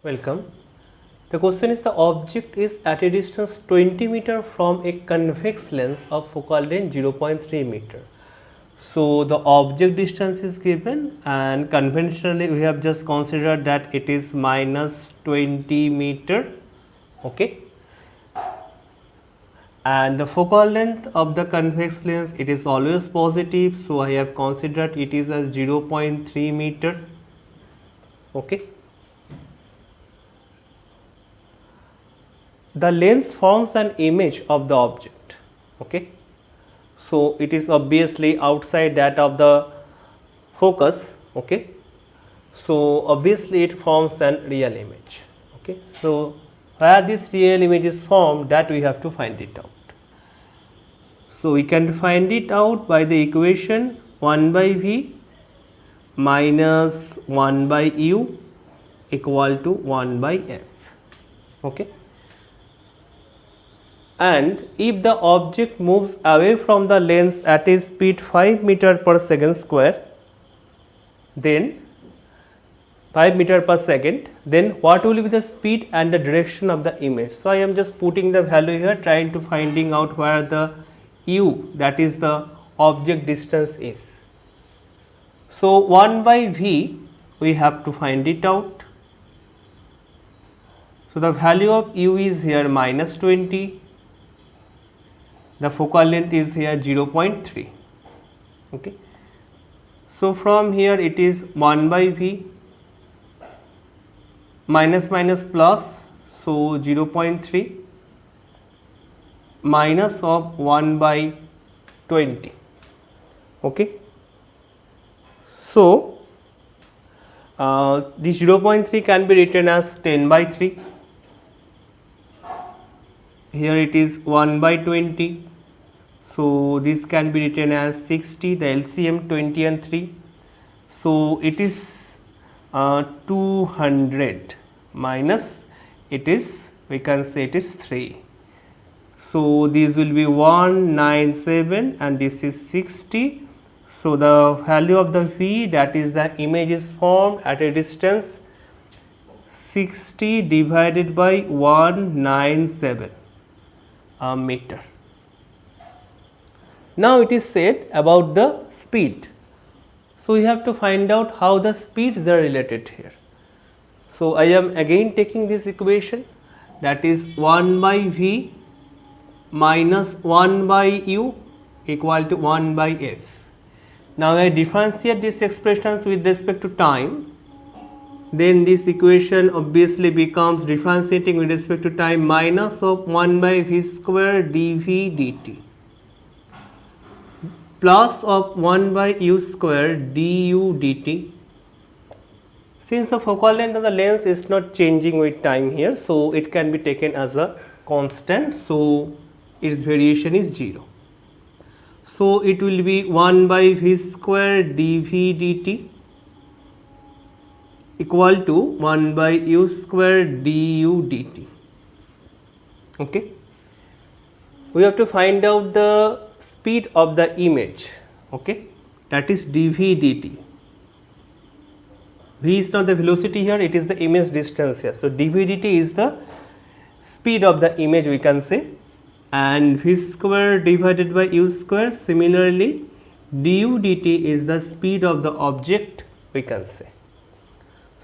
Welcome. The question is the object is at a distance 20 meter from a convex lens of focal length 0.3 meter. So the object distance is given and conventionally we have just considered that it is minus 20 meter. Okay. And the focal length of the convex lens, it is always positive, so I have considered it is as 0.3 meter. Okay. The lens forms an image of the object. Okay. So it is obviously outside that of the focus. Okay. So obviously it forms an real image. Okay. So where this real image is formed, that we have to find it out. So we can find it out by the equation 1 by V minus 1 by U equal to 1 by F. Okay. And if the object moves away from the lens at a speed 5 meter per second square, then 5 meter per second, then what will be the speed and the direction of the image? So I am just putting the value here, trying to finding out where the U, that is the object distance, is. So 1 by V we have to find it out. So the value of U is here minus 20. The focal length is here 0.3. Okay. So from here it is 1 by V, minus minus plus, so 0.3 minus of 1 by 20. Okay. So this 0.3 can be written as 10 by 3. Here it is 1 by 20. So this can be written as 60, the LCM 20 and 3. So it is 200 minus, it is, we can say it is 3. So this will be 197 and this is 60. So the value of the V, that is the image is formed at a distance 60 divided by 197 meter. Now it is said about the speed. So we have to find out how the speeds are related here. So I am again taking this equation, that is 1 by V minus 1 by U equal to 1 by F. Now I differentiate these expressions with respect to time, then this equation obviously becomes, differentiating with respect to time, minus of 1 by V square dV dt plus of 1 by U square du dt. Since the focal length of the lens is not changing with time here, so it can be taken as a constant, so its variation is 0. So it will be 1 by V square dV dt equal to 1 by U square du dt. Okay. We have to find out the speed of the image. Okay, that is dV dt. V is not the velocity here, it is the image distance here. So dV dt is the speed of the image, we can say, and V square divided by U square, similarly du dt is the speed of the object, we can say.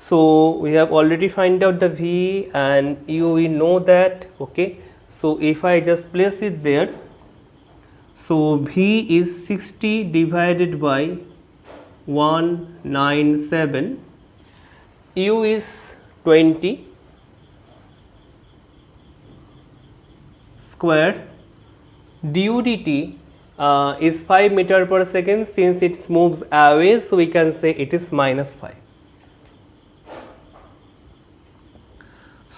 So we have already find out the V and U, we know that. Okay, so if I just place it there, so V is 60 divided by 197, U is 20 square, du dt is 5 meter per second. Since it moves away, so we can say it is minus 5.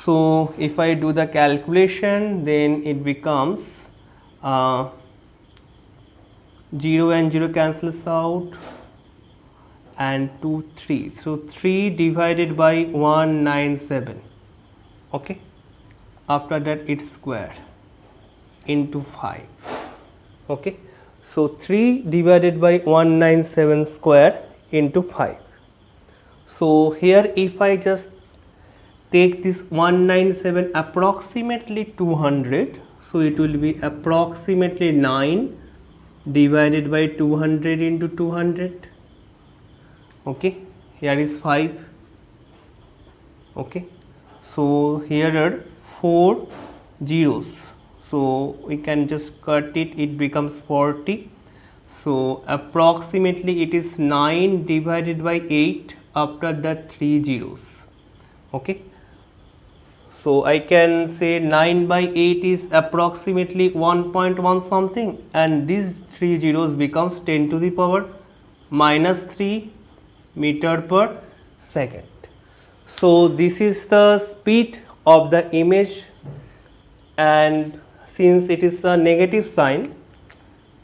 So if I do the calculation, then it becomes 0 and 0 cancels out, and 2 3, so 3 divided by 197. Okay, after that it's square into 5. Okay, so 3 divided by 197 square into 5. So here if I just take this 197 approximately 200, so it will be approximately 9 divided by 200 into 200. Okay, here is 5. Okay, so here are 4 zeros, so we can just cut it, it becomes 40. So approximately it is 9 divided by 8 after the 3 zeros. Okay, so I can say 9 by 8 is approximately 1.1 something, and these 3 zeros becomes 10 to the power minus 3 meter per second. So this is the speed of the image, and since it is a negative sign,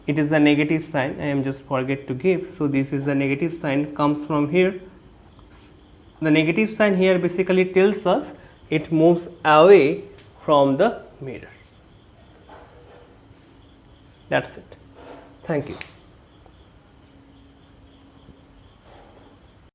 it is a negative sign, I am just forget to give, so this is the negative sign comes from here. The negative sign here basically tells us it moves away from the mirror. That's it. Thank you.